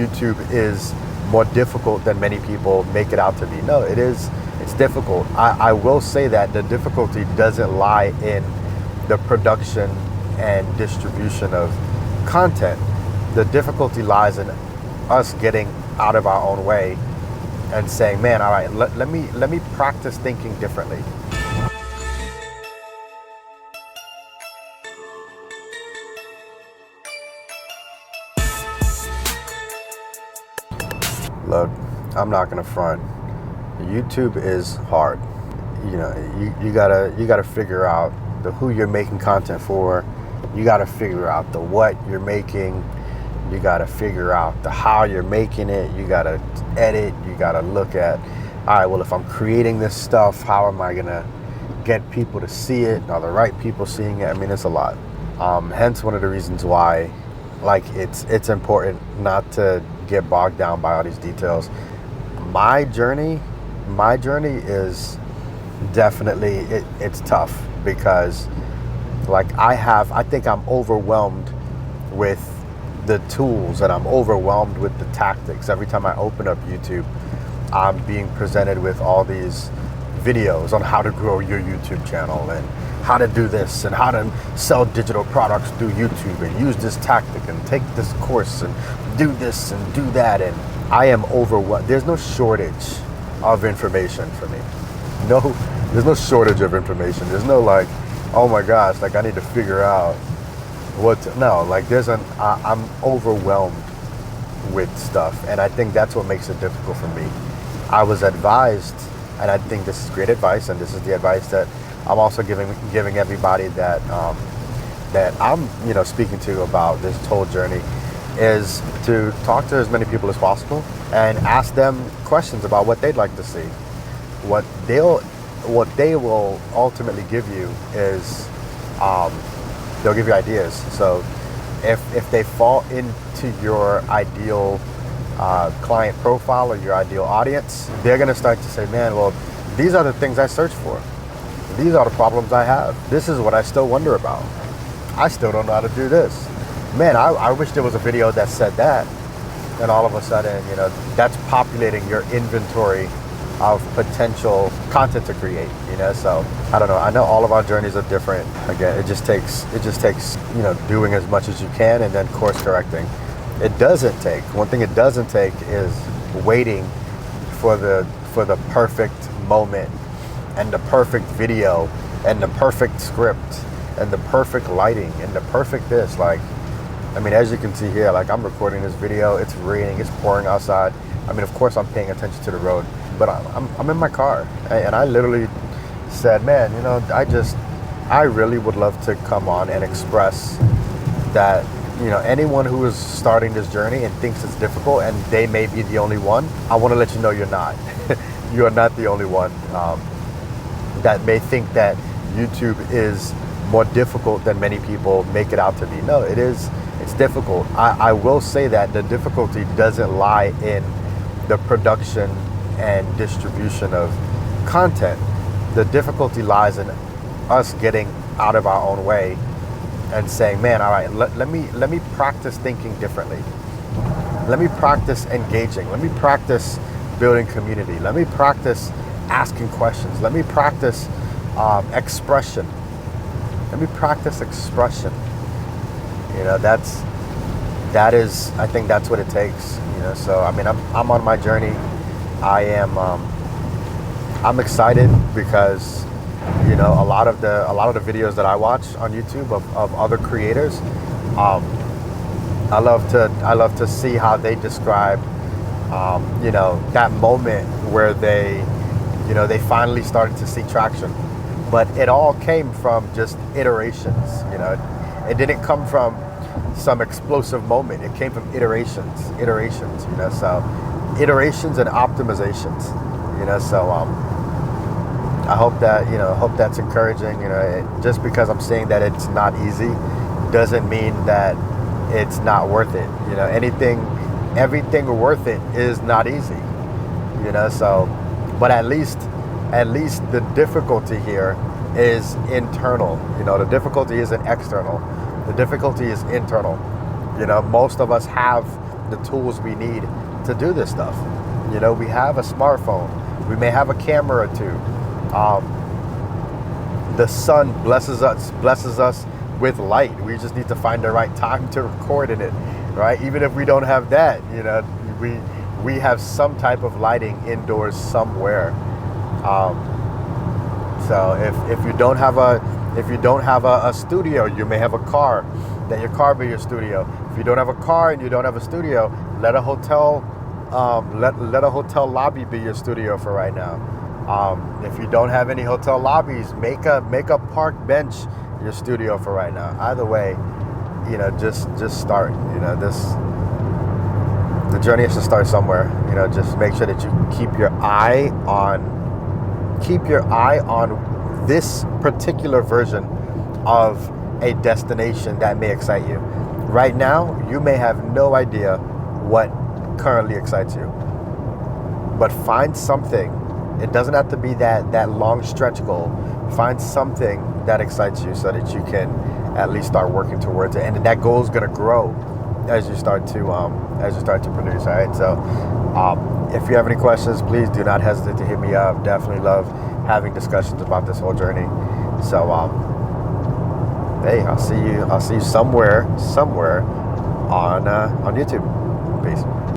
YouTube is more difficult than many people make it out to be. No, it's difficult. I will say that the difficulty doesn't lie in the production and distribution of content. The difficulty lies in us getting out of our own way and saying, man, all right, let me practice thinking differently. Look, I'm not gonna front. YouTube is hard. You know, you gotta figure out the who you're making content for. You gotta figure out the what you're making. You gotta figure out the how you're making it. You gotta edit. You gotta look at, all right, well, if I'm creating this stuff, how am I gonna get people to see it? Are the right people seeing it? I mean, it's a lot. Hence one of the reasons why, like, it's important not to get bogged down by all these details. My journey is definitely, it's tough because, like, I think I'm overwhelmed with the tools and I'm overwhelmed with the tactics. Every time I open up YouTube, I'm being presented with all these videos on how to grow your YouTube channel and how to do this and how to sell digital products through YouTube and use this tactic and take this course and do this and do that. And I am overwhelmed. There's no shortage of information for me. There's no shortage of information. There's no like, oh my gosh, like I need to figure out I'm overwhelmed with stuff. And I think that's what makes it difficult for me. I was advised, and I think this is great advice, and this is the advice that I'm also giving everybody that I'm speaking to about this whole journey, is to talk to as many people as possible and ask them questions about what they'd like to see. What they will ultimately give you is they'll give you ideas. So if they fall into your ideal client profile or your ideal audience, they're going to start to say, man, well, these are the things I search for. These are the problems I have. This is what I still wonder about. I still don't know how to do this. Man, I wish there was a video that said that. And all of a sudden, that's populating your inventory of potential content to create, so I don't know. I know all of our journeys are different. Again, it just takes doing as much as you can and then course correcting. One thing it doesn't take is waiting for the perfect moment and the perfect video and the perfect script and the perfect lighting and the perfect this. Like, I mean, as you can see here, like I'm recording this video, it's raining, it's pouring outside. I mean, of course I'm paying attention to the road, but I'm in my car, and I literally said, man, I really would love to come on and express that, anyone who is starting this journey and thinks it's difficult and they may be the only one, I want to let you know you're not. You are not the only one that may think that YouTube is more difficult than many people make it out to be. No, it's difficult. I will say that the difficulty doesn't lie in the production and distribution of content. The difficulty lies in us getting out of our own way and saying, man, all right, let me practice thinking differently. Let me practice engaging. Let me practice building community. Let me practice asking questions. Let me practice expression. Let me practice expression. I think that's what it takes. So I mean, I'm on my journey. I'm excited because a lot of the videos that I watch on YouTube of other creators, I love to see how they describe that moment where they finally started to see traction. But it all came from just iterations. It didn't come from some explosive moment. It came from iterations. So iterations and optimizations. So I hope that's encouraging. Just because I'm saying that it's not easy doesn't mean that it's not worth it. Everything worth it is not easy. So, but at least the difficulty here is internal. The difficulty isn't external. The difficulty is internal. Most of us have the tools we need to do this stuff. You know, we have a smartphone. We may have a camera or two. The sun blesses us with light. We just need to find the right time to record in it, right? Even if we don't have that, you know, we have some type of lighting indoors somewhere. So if you don't have a studio, you may have a car. That your car be your studio. If you don't have a car and you don't have a studio, let a hotel let a hotel lobby be your studio for right now. If you don't have any hotel lobbies, make a park bench your studio for right now. Either way, you know, just start. You know, the journey has to start somewhere. You know, just make sure that you keep your eye on this particular version of a destination that may excite you. Right now, you may have no idea what currently excites you, but find something. It doesn't have to be that long stretch goal. Find something that excites you so that you can at least start working towards it, and that goal is going to grow as you start to produce. All right, so if you have any questions, please do not hesitate to hit me up. Definitely love having discussions about this whole journey. So hey, I'll see you somewhere on YouTube. Peace.